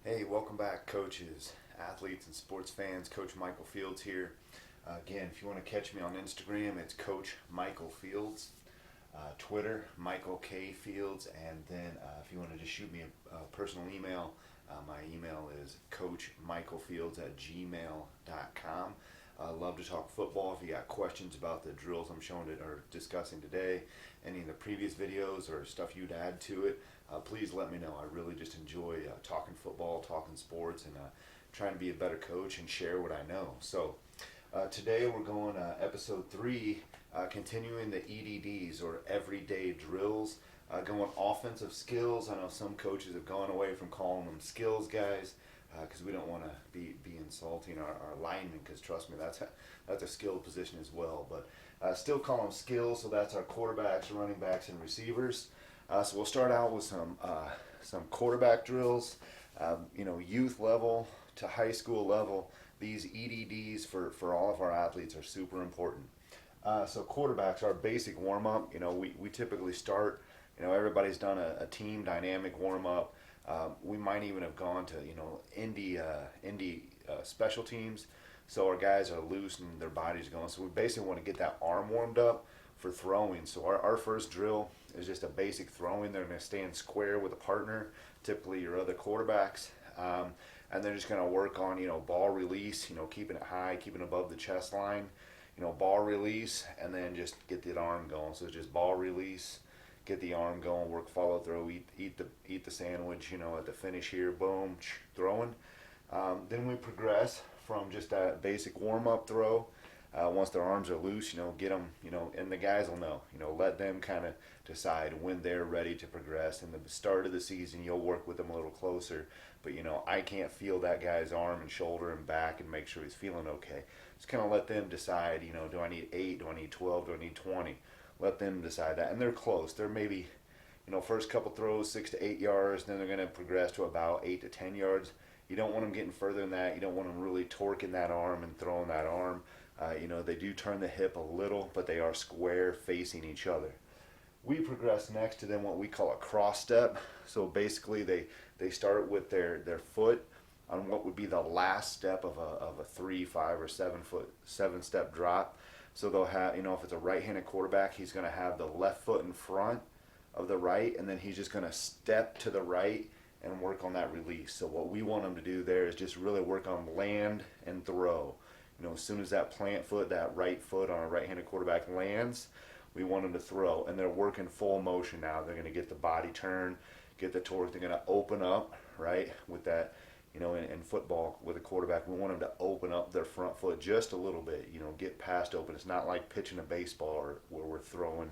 Hey, welcome back, coaches, athletes, and sports fans. Coach Michael Fields here. Again, if you want to catch me on Instagram, it's Coach Michael Fields. Twitter, Michael K. Fields. And then if you want to just shoot me a personal email, my email is coachmichaelfields@gmail.com. I love to talk football. If you got questions about the drills I'm showing it or discussing today, any of the previous videos or stuff you'd add to it, please let me know. I really just enjoy talking football, talking sports, and trying to be a better coach and share what I know. So today we're going episode 3, continuing the EDDs or everyday drills, going offensive skills. I know some coaches have gone away from calling them skills guys because we don't want to be insulting our linemen, because trust me, that's a skilled position as well. But still call them skills. So that's our quarterbacks, running backs, and receivers. So we'll start out with some quarterback drills. Youth level to high school level. These EDDs for all of our athletes are super important. So quarterbacks, our basic warm up. We typically start. Everybody's done a team dynamic warm up. We might even have gone to indie special teams, so our guys are loose and their bodies going. So we basically want to get that arm warmed up for throwing. So our first drill is just a basic throwing. They're going to stand square with a partner, typically your other quarterbacks, and they're just going to work on ball release, keeping it high, keeping above the chest line, ball release, and then just get the arm going. So it's just ball release, get the arm going, work follow through, eat the sandwich, at the finish here, boom, throwing. Then we progress from just that basic warm up throw. Once their arms are loose, get them, and the guys will know, let them kind of decide when they're ready to progress. In the start of the season, you'll work with them a little closer, but I can't feel that guy's arm and shoulder and back and make sure he's feeling okay. Just kind of let them decide, do I need 8, do I need 12, do I need 20? Let them decide that, and they're close. They're maybe, first couple throws 6 to 8 yards, then they're going to progress to about 8 to 10 yards. You don't want them getting further than that. You don't want them really torquing that arm and throwing that arm. They do turn the hip a little, but they are square facing each other. We progress next to then what we call a cross step. So basically they start with their foot on what would be the last step of a 3, 5, or 7 step drop. So they'll have, if it's a right-handed quarterback, he's going to have the left foot in front of the right, and then he's just going to step to the right and work on that release. So what we want them to do there is just really work on land and throw. As soon as that plant foot, that right foot on a right-handed quarterback lands, we want them to throw. And they're working full motion now. They're going to get the body turn, get the torque. They're going to open up, right, with that. In football with a quarterback, we want them to open up their front foot just a little bit, get past open. It's not like pitching a baseball or where we're throwing,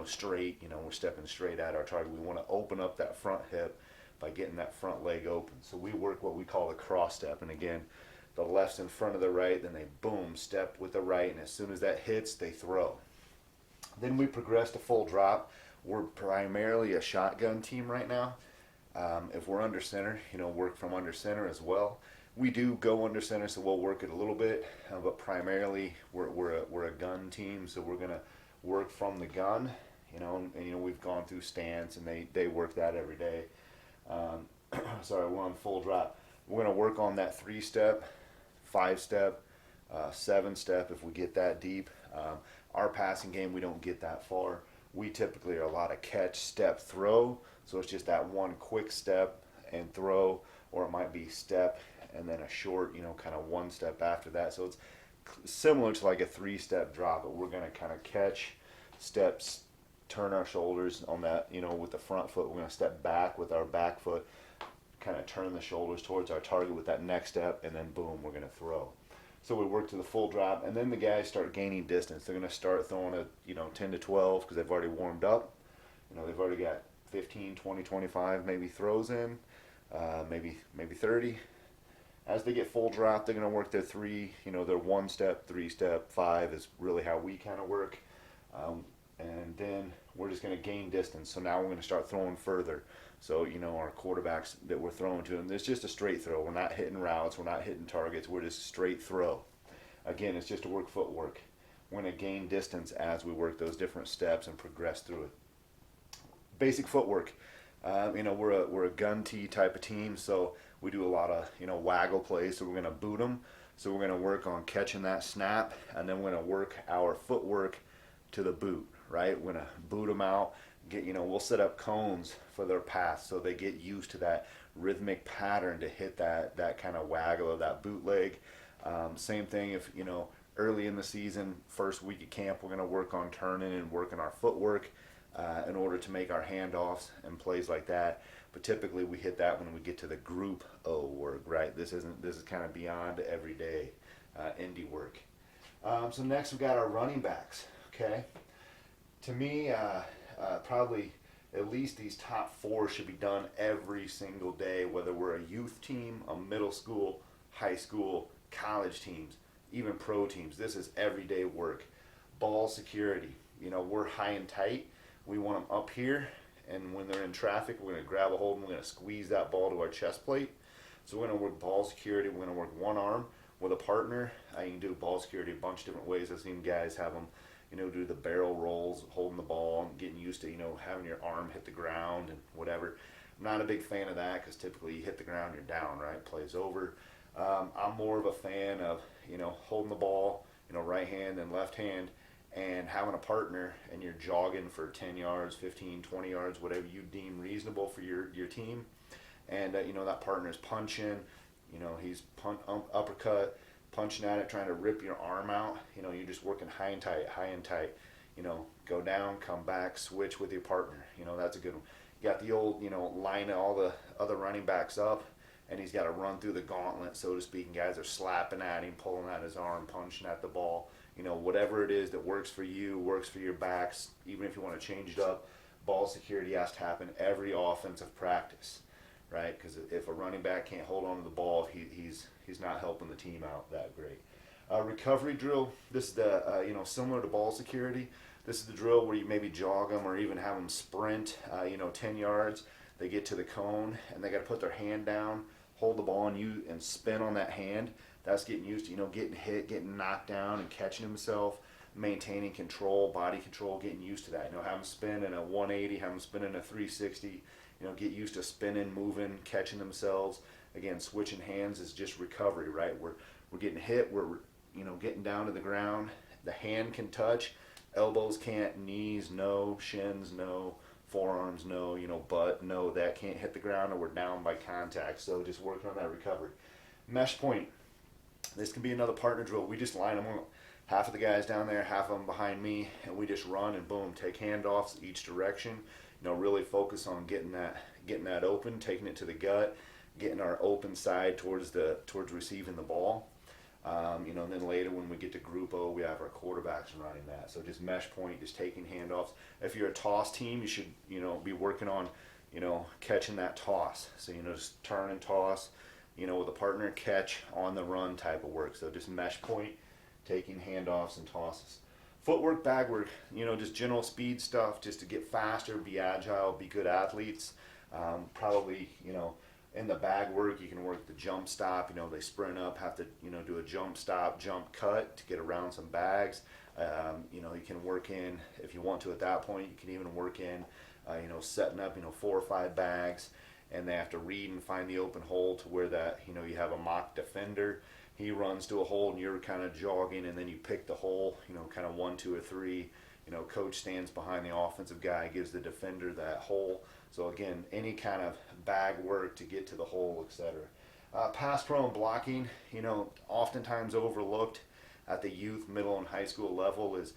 straight, we're stepping straight at our target. We want to open up that front hip by getting that front leg open. So we work what we call a cross step. And again, the left's in front of the right, then they boom, step with the right, and as soon as that hits, they throw. Then we progress to full drop. We're primarily a shotgun team right now. If we're under center, work from under center as well. We do go under center, so we'll work it a little bit, but primarily we're a gun team, so we're gonna work from the gun. And we've gone through stance, and they work that every day. Sorry, we're on full drop. We're gonna work on that 3-step, 5-step, 7-step if we get that deep. Our passing game, we don't get that far. We typically are a lot of catch, step, throw. So it's just that one quick step and throw, or it might be step and then a short, kind of 1 step after that. So it's similar to like a 3-step drop, but we're going to kind of catch, steps, turn our shoulders on that, with the front foot. We're going to step back with our back foot, kind of turn the shoulders towards our target with that next step, and then boom, we're going to throw. So we work to the full drop, and then the guys start gaining distance. They're going to start throwing a 10 to 12 because they've already warmed up. They've already got 15, 20, 25 maybe throws in, maybe 30. As they get full drop, they're going to work their 3, their 1-step, 3-step, 5 is really how we kind of work. And then we're just going to gain distance. So now we're going to start throwing further. So, our quarterbacks that we're throwing to them, it's just a straight throw. We're not hitting routes. We're not hitting targets. We're just straight throw. Again, it's just to work footwork. We're going to gain distance as we work those different steps and progress through it. Basic footwork. We're a gun tee type of team, so we do a lot of waggle plays. So we're gonna boot them. So we're gonna work on catching that snap, and then we're gonna work our footwork to the boot. Right, we're gonna boot them out. We'll set up cones for their pass, so they get used to that rhythmic pattern to hit that kind of waggle of that bootleg. Same thing if early in the season, first week of camp, we're going to work on turning and working our footwork in order to make our handoffs and plays like that. But typically we hit that when we get to the group O work, right? This is kind of beyond everyday indie work. So next we got our running backs. Okay, to me, probably at least these top 4 should be done every single day, whether we're a youth team, a middle school, high school, college teams, even pro teams. This is everyday work. Ball security. We're high and tight. We want them up here, and when they're in traffic, we're going to grab a hold and we're going to squeeze that ball to our chest plate. So we're going to work ball security. We're going to work one arm with a partner. You can do ball security a bunch of different ways. I've seen guys have them do the barrel rolls, holding the ball, and getting used to, having your arm hit the ground and whatever. I'm not a big fan of that because typically you hit the ground, you're down, right? Play's over. I'm more of a fan of, holding the ball, right hand and left hand, and having a partner, and you're jogging for 10 yards, 15, 20 yards, whatever you deem reasonable for your team. And, that partner's punching, he's uppercut, punching at it, trying to rip your arm out. You're just working high and tight. Go down, come back, switch with your partner. That's a good one. You got the old, line all the other running backs up, and he's got to run through the gauntlet, so to speak. And guys are slapping at him, pulling at his arm, punching at the ball. Whatever it is that works for you, works for your backs. Even if you want to change it up, ball security has to happen every offensive practice, right? Because if a running back can't hold on to the ball, he's not helping the team out that great. Recovery drill. This is the similar to ball security. This is the drill where you maybe jog them or even have them sprint 10 yards. They get to the cone and they got to put their hand down, hold the ball and spin on that hand. That's getting used to getting hit, getting knocked down, and catching himself, maintaining control, body control, getting used to that. Have them spin in a 180, have them spin in a 360. Get used to spinning, moving, catching themselves. Again, switching hands is just recovery, right? We're getting hit, we're getting down to the ground. The hand can touch, elbows can't, knees no, shins no, forearms no, butt no, that can't hit the ground, or we're down by contact. So just working on that recovery. Mesh point. This can be another partner drill. We just line them up. Half of the guys down there, half of them behind me, and we just run and boom, take handoffs each direction. Really focus on getting that open, taking it to the gut, getting our open side towards receiving the ball. And then later when we get to group O, we have our quarterbacks running that. So just mesh point, just taking handoffs. If you're a toss team, you should be working on catching that toss. So just turn and toss. With a partner, catch on the run type of work. So just mesh point, taking handoffs and tosses. Footwork, bag work, just general speed stuff, just to get faster, be agile, be good athletes. Probably, in the bag work, you can work the jump stop. They sprint up, have to, do a jump stop, jump cut to get around some bags. You can work in, if you want to at that point, you can even work in, setting up, 4 or 5 bags. And they have to read and find the open hole to where that, you have a mock defender. He runs to a hole and you're kind of jogging, and then you pick the hole, kind of 1, 2, or 3. Coach stands behind the offensive guy, gives the defender that hole. So again, any kind of bag work to get to the hole, etc. Pass pro and blocking, oftentimes overlooked at the youth, middle, and high school level is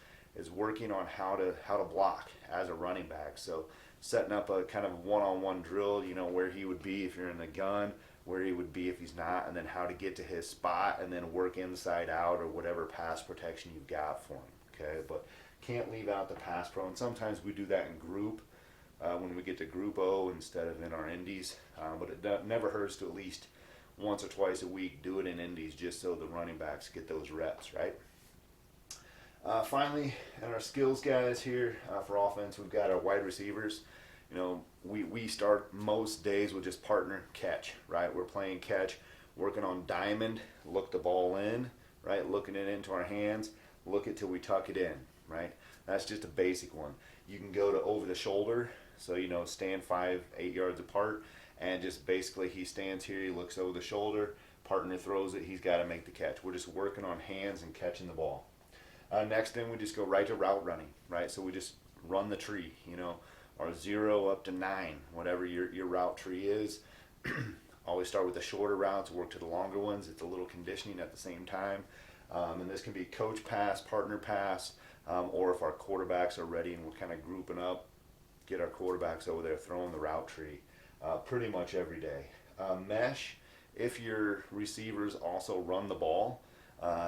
working on how to block as a running back. So setting up a kind of one-on-one drill, where he would be if you're in the gun, where he would be if he's not, and then how to get to his spot, and then work inside out or whatever pass protection you've got for him. Okay, but can't leave out the pass pro, and sometimes we do that in group when we get to group O instead of in our indies. But it never hurts to at least once or twice a week do it in indies, just so the running backs get those reps, right? Finally, and our skills guys here for offense, we've got our wide receivers. We start most days with just partner catch, right? We're playing catch, working on diamond, look the ball in, right? Looking it into our hands, look it till we tuck it in, right? That's just a basic one. You can go to over the shoulder, So, stand 5, 8 yards apart, and just basically he stands here, he looks over the shoulder, partner throws it, he's got to make the catch. We're just working on hands and catching the ball. Next thing, we just go right to route running, right? So we just run the tree, or 0 up to 9, whatever your route tree is. Always start with the shorter routes, work to the longer ones. It's a little conditioning at the same time. And this can be coach pass, partner pass, or if our quarterbacks are ready and we're kind of grouping up, get our quarterbacks over there throwing the route tree pretty much every day. Mesh, if your receivers also run the ball,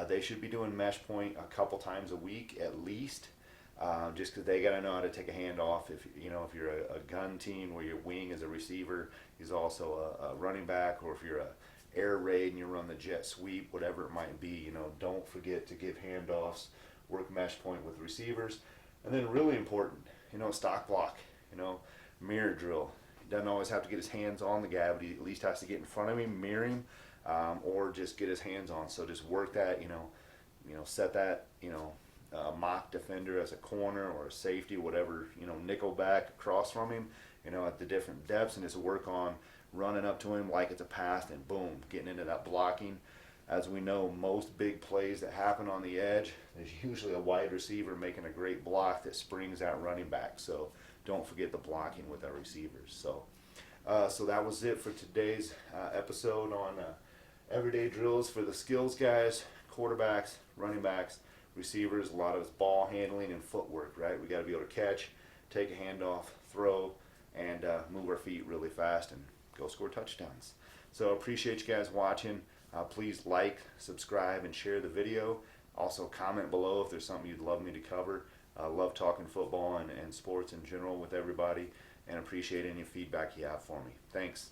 they should be doing mesh point a couple times a week at least, just because they got to know how to take a handoff. If you're a gun team where your wing is a receiver, he's also a running back, or if you're a air raid and you run the jet sweep, whatever it might be, don't forget to give handoffs, work mesh point with receivers. And then really important, stock block, mirror drill. He doesn't always have to get his hands on the guy, but he at least has to get in front of him, mirror him, or just get his hands on. So just work that, set that, mock defender as a corner or a safety, whatever, nickel back across from him, at the different depths, and just work on running up to him like it's a pass, and boom, getting into that blocking. As we know, most big plays that happen on the edge, there's usually a wide receiver making a great block that springs that running back. So don't forget the blocking with our receivers. So that was it for today's episode on everyday drills for the skills guys, quarterbacks, running backs, receivers. A lot of it's ball handling and footwork, right? We got to be able to catch, take a handoff, throw, and move our feet really fast and go score touchdowns. So appreciate you guys watching. Please like, subscribe, and share the video. Also comment below if there's something you'd love me to cover. Love talking football and sports in general with everybody, and appreciate any feedback you have for me. Thanks.